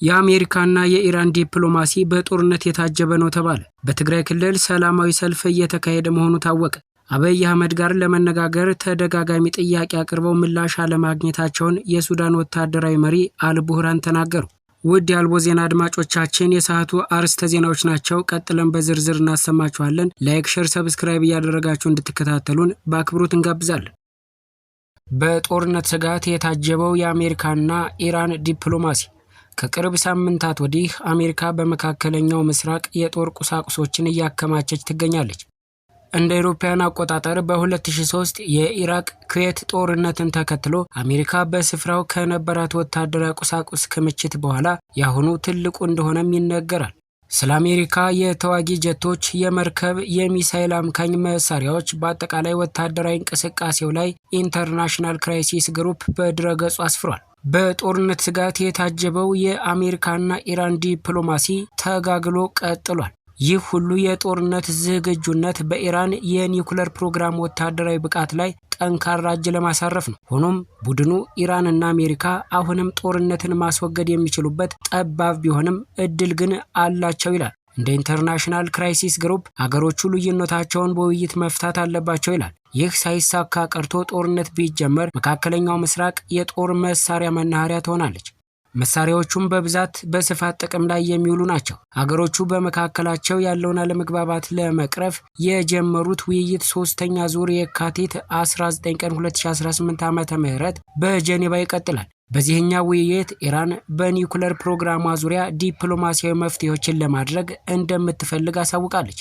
የአሜሪካና የኢራን ዲፕሎማሲ በጦርነት የታጀበ ነው ተባለ። በትግራይ ክልል ሰላማዊ ሰልፍ እየተካሄደ መሆኑ ታወቀ። አብይ አህመድ ጋር ለመነጋገር ተደጋጋሚ ጥያቄ አቅርበው ምላሽ አለማግኘታቸውን የሱዳን ወታደራዊ መሪ አልቡርሃን ተናገሩ። ውድ የአልቦ ዜና አድማጮቻችን የሰዓቱ አርዕስተ ዜናዎች ናቸው። ቀጥለን በዝርዝር እናሰማችኋለን። ላይክ፣ ሼር፣ ሰብስክራይብ እያደረጋችሁ እንድትከታተሉን በአክብሮት እንጋብዛለን። በጦርነት ስጋት የታጀበው የአሜሪካና ኢራን ዲፕሎማሲ። ከቅርብ ሳምንታት ወዲህ አሜሪካ በመካከለኛው ምስራቅ የጦር ቁሳቁሶችን እያከማቸች ትገኛለች። እንደ አውሮፓውያን አቆጣጠር በ2003 የኢራቅ ኩዌት ጦርነትን ተከትሎ አሜሪካ በስፍራው ከነበራት ወታደራዊ ቁሳቁስ ክምችት በኋላ ያሁኑ ትልቁ እንደሆነም ይነገራል። ስለ አሜሪካ የተዋጊ ጀቶች፣ የመርከብ፣ የሚሳይል አምካኝ መሳሪያዎች፣ በአጠቃላይ ወታደራዊ እንቅስቃሴው ላይ ኢንተርናሽናል ክራይሲስ ግሩፕ በድረገጹ አስፍሯል። በጦርነት ስጋት የታጀበው የአሜሪካና ኢራን ዲፕሎማሲ ተጋግሎ ቀጥሏል። ይህ ሁሉ የጦርነት ዝግጁነት በኢራን የኒውክሌር ፕሮግራም ወታደራዊ ብቃት ላይ ጠንካራ እጅ ለማሳረፍ ነው። ሆኖም ቡድኑ ኢራንና አሜሪካ አሁንም ጦርነትን ማስወገድ የሚችሉበት ጠባብ ቢሆንም እድል ግን አላቸው ይላል። እንደ ኢንተርናሽናል ክራይሲስ ግሩፕ ሀገሮቹ ልዩነታቸውን በውይይት መፍታት አለባቸው ይላል። ይህ ሳይሳካ ቀርቶ ጦርነት ቢጀመር መካከለኛው ምስራቅ የጦር መሳሪያ መናኸሪያ ትሆናለች። መሳሪያዎቹም በብዛት በስፋት ጥቅም ላይ የሚውሉ ናቸው። ሀገሮቹ በመካከላቸው ያለውን አለመግባባት ለመቅረፍ የጀመሩት ውይይት ሶስተኛ ዙር የካቲት 19 ቀን 2018 ዓ.ም በጄኔቫ ይቀጥላል። በዚህኛው ውይይት ኢራን በኒውክሌር ፕሮግራሟ ዙሪያ ዲፕሎማሲያዊ መፍትሄዎችን ለማድረግ እንደምትፈልግ አሳውቃለች።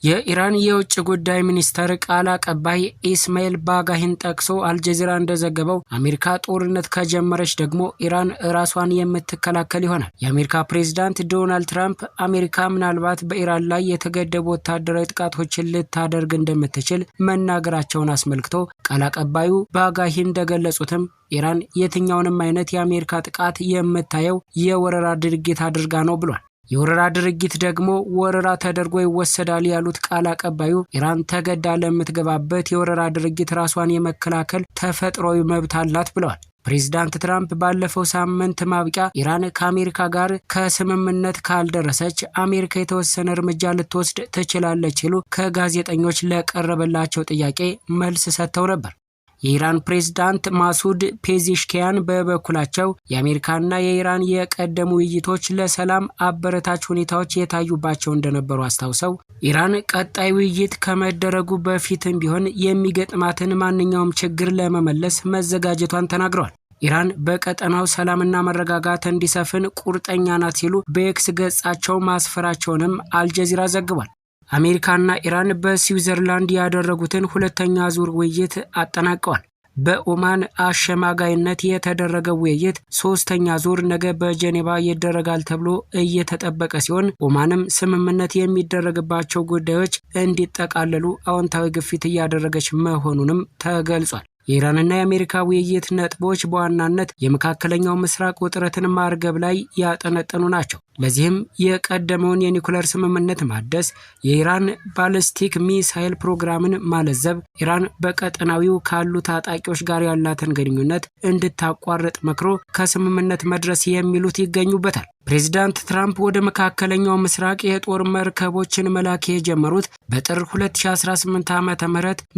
የኢራን የውጭ ጉዳይ ሚኒስተር ቃል አቀባይ ኢስማኤል ባጋሂን ጠቅሶ አልጀዚራ እንደዘገበው አሜሪካ ጦርነት ከጀመረች ደግሞ ኢራን ራሷን የምትከላከል ይሆናል። የአሜሪካ ፕሬዝዳንት ዶናልድ ትራምፕ አሜሪካ ምናልባት በኢራን ላይ የተገደቡ ወታደራዊ ጥቃቶችን ልታደርግ እንደምትችል መናገራቸውን አስመልክቶ ቃል አቀባዩ ባጋሂ እንደገለጹትም ኢራን የትኛውንም አይነት የአሜሪካ ጥቃት የምታየው የወረራ ድርጊት አድርጋ ነው ብሏል። የወረራ ድርጊት ደግሞ ወረራ ተደርጎ ይወሰዳል ያሉት ቃል አቀባዩ ኢራን ተገዳ ለምትገባበት የወረራ ድርጊት ራሷን የመከላከል ተፈጥሯዊ መብት አላት ብለዋል። ፕሬዚዳንት ትራምፕ ባለፈው ሳምንት ማብቂያ ኢራን ከአሜሪካ ጋር ከስምምነት ካልደረሰች አሜሪካ የተወሰነ እርምጃ ልትወስድ ትችላለች ሲሉ ከጋዜጠኞች ለቀረበላቸው ጥያቄ መልስ ሰጥተው ነበር። የኢራን ፕሬዝዳንት ማሱድ ፔዚሽኪያን በበኩላቸው የአሜሪካና የኢራን የቀደሙ ውይይቶች ለሰላም አበረታች ሁኔታዎች የታዩባቸው እንደነበሩ አስታውሰው ኢራን ቀጣይ ውይይት ከመደረጉ በፊትም ቢሆን የሚገጥማትን ማንኛውም ችግር ለመመለስ መዘጋጀቷን ተናግረዋል። ኢራን በቀጠናው ሰላምና መረጋጋት እንዲሰፍን ቁርጠኛ ናት ሲሉ በኤክስ ገጻቸው ማስፈራቸውንም አልጀዚራ ዘግቧል። አሜሪካና ኢራን በስዊዘርላንድ ያደረጉትን ሁለተኛ ዙር ውይይት አጠናቀዋል። በኦማን አሸማጋይነት የተደረገው ውይይት ሶስተኛ ዙር ነገ በጄኔቫ ይደረጋል ተብሎ እየተጠበቀ ሲሆን ኦማንም ስምምነት የሚደረግባቸው ጉዳዮች እንዲጠቃለሉ አዎንታዊ ግፊት እያደረገች መሆኑንም ተገልጿል። የኢራንና የአሜሪካ ውይይት ነጥቦች በዋናነት የመካከለኛው ምስራቅ ውጥረትን ማርገብ ላይ ያጠነጠኑ ናቸው። ለዚህም የቀደመውን የኒውክሌር ስምምነት ማደስ፣ የኢራን ባሊስቲክ ሚሳይል ፕሮግራምን ማለዘብ፣ ኢራን በቀጠናዊው ካሉ ታጣቂዎች ጋር ያላትን ግንኙነት እንድታቋርጥ መክሮ ከስምምነት መድረስ የሚሉት ይገኙበታል። ፕሬዚዳንት ትራምፕ ወደ መካከለኛው ምስራቅ የጦር መርከቦችን መላክ የጀመሩት በጥር 2018 ዓ.ም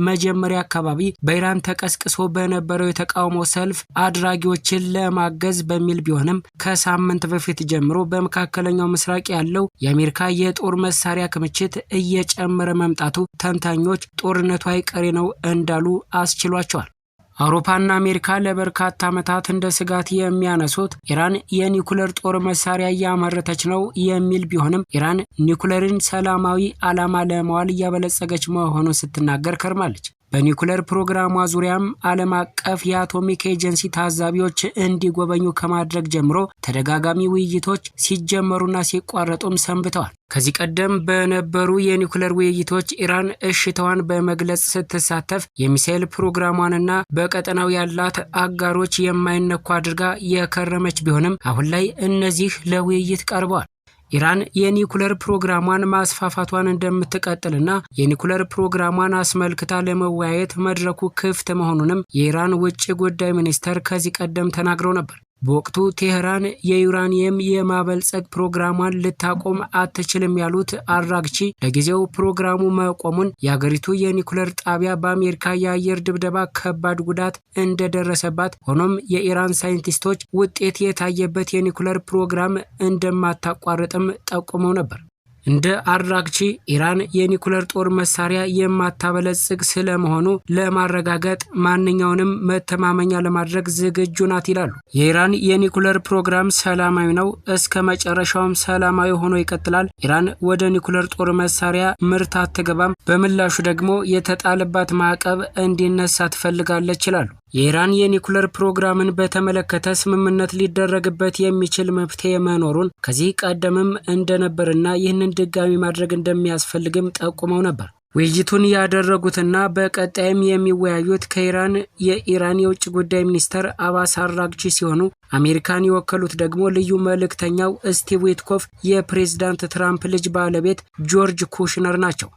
መጀመሪያ አካባቢ በኢራን ተቀስቅሶ በነበረው የተቃውሞ ሰልፍ አድራጊዎችን ለማገዝ በሚል ቢሆንም ከሳምንት በፊት ጀምሮ በመካከለኛው ምስራቅ ያለው የአሜሪካ የጦር መሳሪያ ክምችት እየጨመረ መምጣቱ ተንታኞች ጦርነቱ አይቀሬ ነው እንዳሉ አስችሏቸዋል። አውሮፓና አሜሪካ ለበርካታ ዓመታት እንደ ስጋት የሚያነሱት ኢራን የኒውክሌር ጦር መሳሪያ እያመረተች ነው የሚል ቢሆንም ኢራን ኒውክሌርን ሰላማዊ ዓላማ ለማዋል እያበለጸገች መሆኑን ስትናገር ከርማለች። በኒውክሌር ፕሮግራሟ ዙሪያም ዓለም አቀፍ የአቶሚክ ኤጀንሲ ታዛቢዎች እንዲጎበኙ ከማድረግ ጀምሮ ተደጋጋሚ ውይይቶች ሲጀመሩና ሲቋረጡም ሰንብተዋል። ከዚህ ቀደም በነበሩ የኒውክሌር ውይይቶች ኢራን እሽታዋን በመግለጽ ስትሳተፍ የሚሳኤል ፕሮግራሟንና በቀጠናው ያላት አጋሮች የማይነኩ አድርጋ የከረመች ቢሆንም አሁን ላይ እነዚህ ለውይይት ቀርበዋል። ኢራን የኒውክሌር ፕሮግራሟን ማስፋፋቷን እንደምትቀጥልና የኒውክሌር ፕሮግራሟን አስመልክታ ለመወያየት መድረኩ ክፍት መሆኑንም የኢራን ውጭ ጉዳይ ሚኒስተር ከዚህ ቀደም ተናግረው ነበር። በወቅቱ ቴህራን የዩራኒየም የማበልጸግ ፕሮግራሟን ልታቆም አትችልም ያሉት አራግቺ ለጊዜው ፕሮግራሙ መቆሙን የአገሪቱ የኒኩለር ጣቢያ በአሜሪካ የአየር ድብደባ ከባድ ጉዳት እንደደረሰባት፣ ሆኖም የኢራን ሳይንቲስቶች ውጤት የታየበት የኒኩለር ፕሮግራም እንደማታቋርጥም ጠቁመው ነበር። እንደ አራግቺ ኢራን የኒኩለር ጦር መሳሪያ የማታበለጽግ ስለመሆኑ ለማረጋገጥ ማንኛውንም መተማመኛ ለማድረግ ዝግጁ ናት ይላሉ። የኢራን የኒኩለር ፕሮግራም ሰላማዊ ነው፣ እስከ መጨረሻውም ሰላማዊ ሆኖ ይቀጥላል። ኢራን ወደ ኒኩለር ጦር መሳሪያ ምርት አትገባም፣ በምላሹ ደግሞ የተጣለባት ማዕቀብ እንዲነሳ ትፈልጋለች ይላሉ። የኢራን የኒኩለር ፕሮግራምን በተመለከተ ስምምነት ሊደረግበት የሚችል መፍትሄ መኖሩን ከዚህ ቀደምም እንደነበርና ይህንን ድጋሚ ማድረግ እንደሚያስፈልግም ጠቁመው ነበር። ውይይቱን ያደረጉትና በቀጣይም የሚወያዩት ከኢራን የኢራን የውጭ ጉዳይ ሚኒስተር አባስ አራግቺ ሲሆኑ አሜሪካን የወከሉት ደግሞ ልዩ መልእክተኛው ስቲቭ ዊትኮፍ፣ የፕሬዝዳንት ትራምፕ ልጅ ባለቤት ጆርጅ ኩሽነር ናቸው።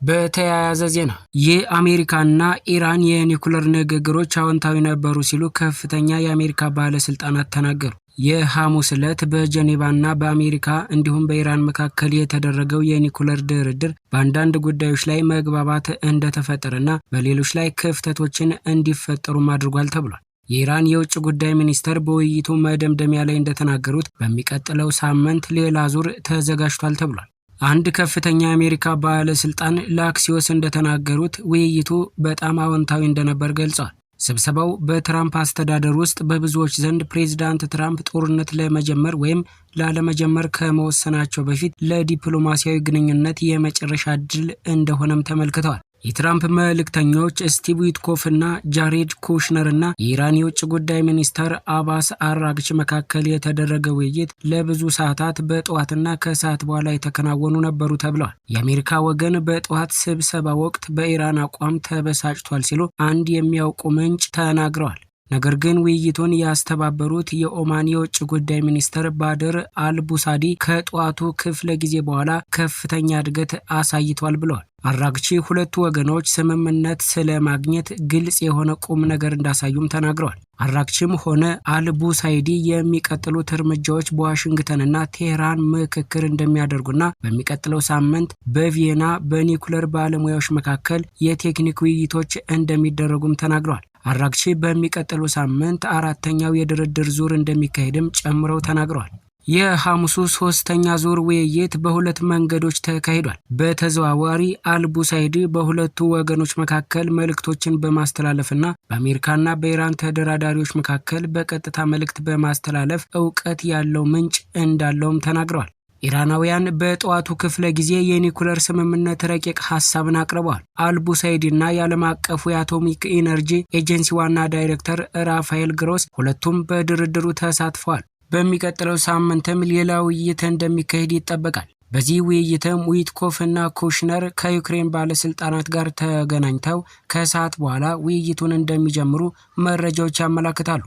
በተያያዘ ዜና የአሜሪካና ኢራን የኒኩለር ንግግሮች አዎንታዊ ነበሩ ሲሉ ከፍተኛ የአሜሪካ ባለስልጣናት ተናገሩ። የሐሙስ ዕለት በጀኔቫና በአሜሪካ እንዲሁም በኢራን መካከል የተደረገው የኒኩለር ድርድር በአንዳንድ ጉዳዮች ላይ መግባባት እንደተፈጠረና በሌሎች ላይ ክፍተቶችን እንዲፈጠሩም አድርጓል ተብሏል። የኢራን የውጭ ጉዳይ ሚኒስተር በውይይቱ መደምደሚያ ላይ እንደተናገሩት በሚቀጥለው ሳምንት ሌላ ዙር ተዘጋጅቷል ተብሏል። አንድ ከፍተኛ የአሜሪካ ባለስልጣን ለአክሲዮስ እንደተናገሩት ውይይቱ በጣም አዎንታዊ እንደነበር ገልጸዋል። ስብሰባው በትራምፕ አስተዳደር ውስጥ በብዙዎች ዘንድ ፕሬዝዳንት ትራምፕ ጦርነት ለመጀመር ወይም ላለመጀመር ከመወሰናቸው በፊት ለዲፕሎማሲያዊ ግንኙነት የመጨረሻ ዕድል እንደሆነም ተመልክተዋል። የትራምፕ መልእክተኞች ስቲቭ ዊትኮፍ እና ጃሬድ ኩሽነር እና የኢራን የውጭ ጉዳይ ሚኒስተር አባስ አራግቺ መካከል የተደረገ ውይይት ለብዙ ሰዓታት በጠዋትና ከሰዓት በኋላ የተከናወኑ ነበሩ ተብለዋል። የአሜሪካ ወገን በጠዋት ስብሰባ ወቅት በኢራን አቋም ተበሳጭቷል ሲሉ አንድ የሚያውቁ ምንጭ ተናግረዋል። ነገር ግን ውይይቱን ያስተባበሩት የኦማን የውጭ ጉዳይ ሚኒስተር ባድር አልቡሳዲ ከጠዋቱ ክፍለ ጊዜ በኋላ ከፍተኛ እድገት አሳይቷል ብለዋል። አራግቺ ሁለቱ ወገኖች ስምምነት ስለማግኘት ግልጽ የሆነ ቁም ነገር እንዳሳዩም ተናግረዋል። አራግቺም ሆነ አልቡሳይዲ የሚቀጥሉት እርምጃዎች በዋሽንግተንና ቴህራን ምክክር እንደሚያደርጉና በሚቀጥለው ሳምንት በቪየና በኒኩለር ባለሙያዎች መካከል የቴክኒክ ውይይቶች እንደሚደረጉም ተናግረዋል። አራግቺ በሚቀጥለው ሳምንት አራተኛው የድርድር ዙር እንደሚካሄድም ጨምረው ተናግረዋል። የሐሙሱ ሶስተኛ ዙር ውይይት በሁለት መንገዶች ተካሂዷል። በተዘዋዋሪ አልቡሳይዲ በሁለቱ ወገኖች መካከል መልእክቶችን በማስተላለፍና በአሜሪካና በኢራን ተደራዳሪዎች መካከል በቀጥታ መልእክት በማስተላለፍ እውቀት ያለው ምንጭ እንዳለውም ተናግረዋል። ኢራናውያን በጠዋቱ ክፍለ ጊዜ የኒኩለር ስምምነት ረቂቅ ሐሳብን አቅርበዋል። አልቡሳይዲና የዓለም አቀፉ የአቶሚክ ኢነርጂ ኤጀንሲ ዋና ዳይሬክተር ራፋኤል ግሮስ ሁለቱም በድርድሩ ተሳትፈዋል። በሚቀጥለው ሳምንትም ሌላ ውይይት እንደሚካሄድ ይጠበቃል። በዚህ ውይይትም ዊትኮፍ እና ኩሽነር ከዩክሬን ባለስልጣናት ጋር ተገናኝተው ከሰዓት በኋላ ውይይቱን እንደሚጀምሩ መረጃዎች ያመለክታሉ።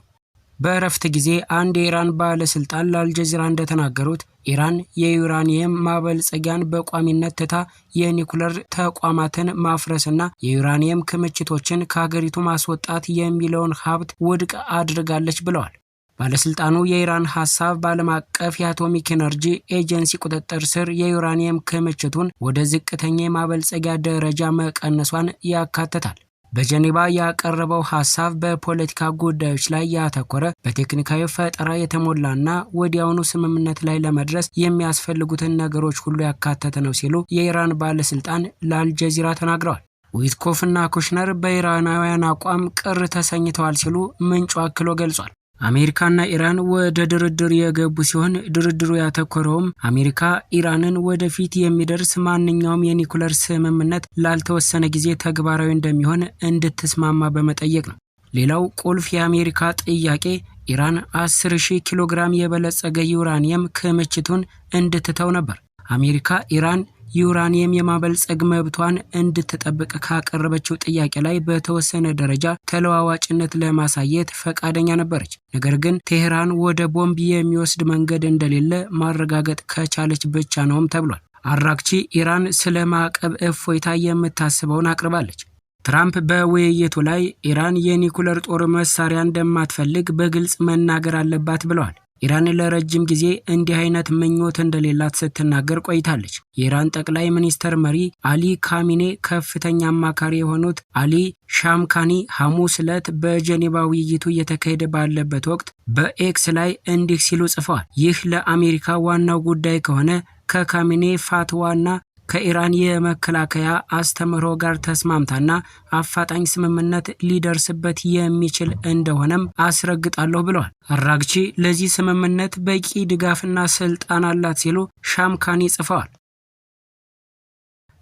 በእረፍት ጊዜ አንድ የኢራን ባለስልጣን ለአልጀዚራ እንደተናገሩት ኢራን የዩራኒየም ማበልጸጊያን በቋሚነት ትታ የኒኩለር ተቋማትን ማፍረስና የዩራኒየም ክምችቶችን ከሀገሪቱ ማስወጣት የሚለውን ሀብት ውድቅ አድርጋለች ብለዋል። ባለስልጣኑ የኢራን ሐሳብ በዓለም አቀፍ የአቶሚክ ኤነርጂ ኤጀንሲ ቁጥጥር ስር የዩራኒየም ክምችቱን ወደ ዝቅተኛ የማበልጸጊያ ደረጃ መቀነሷን ያካትታል። በጀኔቫ ያቀረበው ሐሳብ በፖለቲካ ጉዳዮች ላይ ያተኮረ፣ በቴክኒካዊ ፈጠራ የተሞላና ወዲያውኑ ስምምነት ላይ ለመድረስ የሚያስፈልጉትን ነገሮች ሁሉ ያካተተ ነው ሲሉ የኢራን ባለስልጣን ለአልጀዚራ ተናግረዋል። ዊትኮፍና ኩሽነር በኢራናውያን አቋም ቅር ተሰኝተዋል ሲሉ ምንጩ አክሎ ገልጿል። አሜሪካና ኢራን ወደ ድርድር የገቡ ሲሆን ድርድሩ ያተኮረውም አሜሪካ ኢራንን ወደፊት የሚደርስ ማንኛውም የኒኩለር ስምምነት ላልተወሰነ ጊዜ ተግባራዊ እንደሚሆን እንድትስማማ በመጠየቅ ነው። ሌላው ቁልፍ የአሜሪካ ጥያቄ ኢራን 10,000 ኪሎ ግራም የበለጸገ ዩራኒየም ክምችቱን እንድትተው ነበር። አሜሪካ ኢራን ዩራኒየም የማበልጸግ መብቷን እንድትጠብቅ ካቀረበችው ጥያቄ ላይ በተወሰነ ደረጃ ተለዋዋጭነት ለማሳየት ፈቃደኛ ነበረች። ነገር ግን ቴህራን ወደ ቦምብ የሚወስድ መንገድ እንደሌለ ማረጋገጥ ከቻለች ብቻ ነውም ተብሏል። አራግቺ ኢራን ስለ ማዕቀብ እፎይታ የምታስበውን አቅርባለች። ትራምፕ በውይይቱ ላይ ኢራን የኒኩለር ጦር መሳሪያ እንደማትፈልግ በግልጽ መናገር አለባት ብለዋል። ኢራን ለረጅም ጊዜ እንዲህ አይነት ምኞት እንደሌላት ስትናገር ቆይታለች። የኢራን ጠቅላይ ሚኒስትር መሪ አሊ ካሚኔ ከፍተኛ አማካሪ የሆኑት አሊ ሻምካኒ ሐሙስ ዕለት በጄኔቫ ውይይቱ እየተካሄደ ባለበት ወቅት በኤክስ ላይ እንዲህ ሲሉ ጽፈዋል። ይህ ለአሜሪካ ዋናው ጉዳይ ከሆነ ከካሚኔ ፋትዋና ከኢራን የመከላከያ አስተምህሮ ጋር ተስማምታና አፋጣኝ ስምምነት ሊደርስበት የሚችል እንደሆነም አስረግጣለሁ ብለዋል። አራግቺ ለዚህ ስምምነት በቂ ድጋፍና ስልጣን አላት ሲሉ ሻምካኒ ጽፈዋል።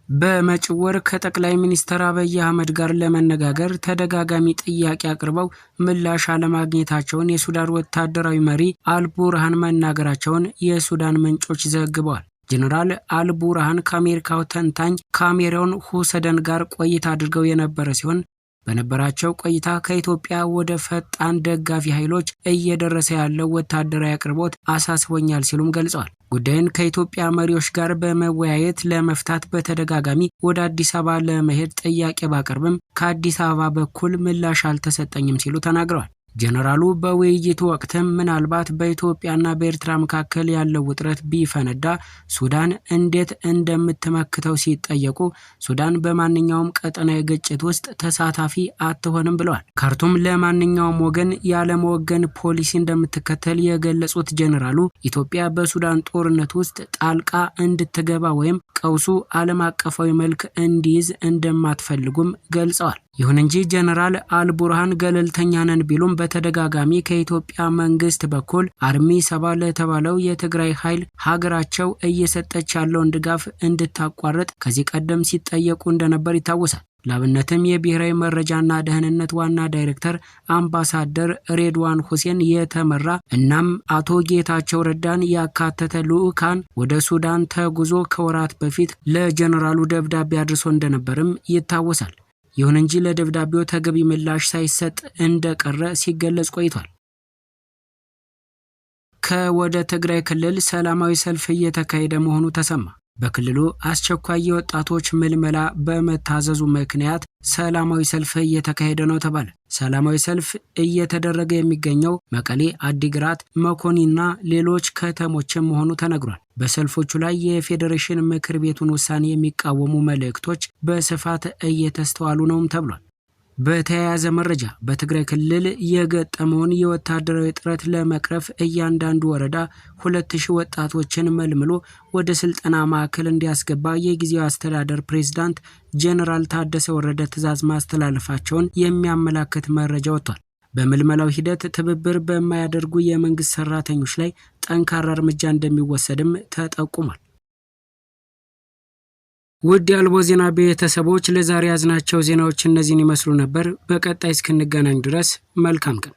በመጪው ወር ከጠቅላይ ሚኒስትር አብይ አህመድ ጋር ለመነጋገር ተደጋጋሚ ጥያቄ አቅርበው ምላሽ አለማግኘታቸውን የሱዳን ወታደራዊ መሪ አልቡርሃን መናገራቸውን የሱዳን ምንጮች ዘግበዋል። ጀነራል አልቡርሃን ከአሜሪካው ተንታኝ ካሜሮን ሁሰደን ጋር ቆይታ አድርገው የነበረ ሲሆን በነበራቸው ቆይታ ከኢትዮጵያ ወደ ፈጣን ደጋፊ ኃይሎች እየደረሰ ያለው ወታደራዊ አቅርቦት አሳስቦኛል ሲሉም ገልጸዋል። ጉዳዩን ከኢትዮጵያ መሪዎች ጋር በመወያየት ለመፍታት በተደጋጋሚ ወደ አዲስ አበባ ለመሄድ ጥያቄ ባቀርብም ከአዲስ አበባ በኩል ምላሽ አልተሰጠኝም ሲሉ ተናግረዋል። ጀነራሉ በውይይቱ ወቅትም ምናልባት በኢትዮጵያና በኤርትራ መካከል ያለው ውጥረት ቢፈነዳ ሱዳን እንዴት እንደምትመክተው ሲጠየቁ ሱዳን በማንኛውም ቀጠናዊ ግጭት ውስጥ ተሳታፊ አትሆንም ብለዋል። ካርቱም ለማንኛውም ወገን ያለመወገን ፖሊሲ እንደምትከተል የገለጹት ጀነራሉ ኢትዮጵያ በሱዳን ጦርነት ውስጥ ጣልቃ እንድትገባ ወይም ቀውሱ ዓለም አቀፋዊ መልክ እንዲይዝ እንደማትፈልጉም ገልጸዋል። ይሁን እንጂ ጀነራል አልቡርሃን ገለልተኛ ነን ቢሉም በተደጋጋሚ ከኢትዮጵያ መንግስት በኩል አርሚ 7 ለተባለው የትግራይ ኃይል ሀገራቸው እየሰጠች ያለውን ድጋፍ እንድታቋርጥ ከዚህ ቀደም ሲጠየቁ እንደነበር ይታወሳል። ላብነትም የብሔራዊ መረጃና ደህንነት ዋና ዳይሬክተር አምባሳደር ሬድዋን ሁሴን የተመራ እናም አቶ ጌታቸው ረዳን ያካተተ ልዑካን ወደ ሱዳን ተጉዞ ከወራት በፊት ለጀነራሉ ደብዳቤ አድርሶ እንደነበርም ይታወሳል። ይሁን እንጂ ለደብዳቤው ተገቢ ምላሽ ሳይሰጥ እንደቀረ ሲገለጽ ቆይቷል። ከወደ ትግራይ ክልል ሰላማዊ ሰልፍ እየተካሄደ መሆኑ ተሰማ። በክልሉ አስቸኳይ የወጣቶች ምልመላ በመታዘዙ ምክንያት ሰላማዊ ሰልፍ እየተካሄደ ነው ተባለ። ሰላማዊ ሰልፍ እየተደረገ የሚገኘው መቀሌ፣ አዲግራት፣ መኮኒና ሌሎች ከተሞችም መሆኑ ተነግሯል። በሰልፎቹ ላይ የፌዴሬሽን ምክር ቤቱን ውሳኔ የሚቃወሙ መልእክቶች በስፋት እየተስተዋሉ ነውም ተብሏል። በተያያዘ መረጃ በትግራይ ክልል የገጠመውን የወታደራዊ እጥረት ለመቅረፍ እያንዳንዱ ወረዳ 2000 ወጣቶችን መልምሎ ወደ ስልጠና ማዕከል እንዲያስገባ የጊዜያዊ አስተዳደር ፕሬዝዳንት ጄኔራል ታደሰ ወረደ ትዕዛዝ ማስተላለፋቸውን የሚያመላክት መረጃ ወጥቷል። በምልመላው ሂደት ትብብር በማያደርጉ የመንግስት ሰራተኞች ላይ ጠንካራ እርምጃ እንደሚወሰድም ተጠቁሟል። ውድ የአልቦ ዜና ቤተሰቦች ለዛሬ ያዝናቸው ዜናዎች እነዚህን ይመስሉ ነበር። በቀጣይ እስክንገናኝ ድረስ መልካም ቀን።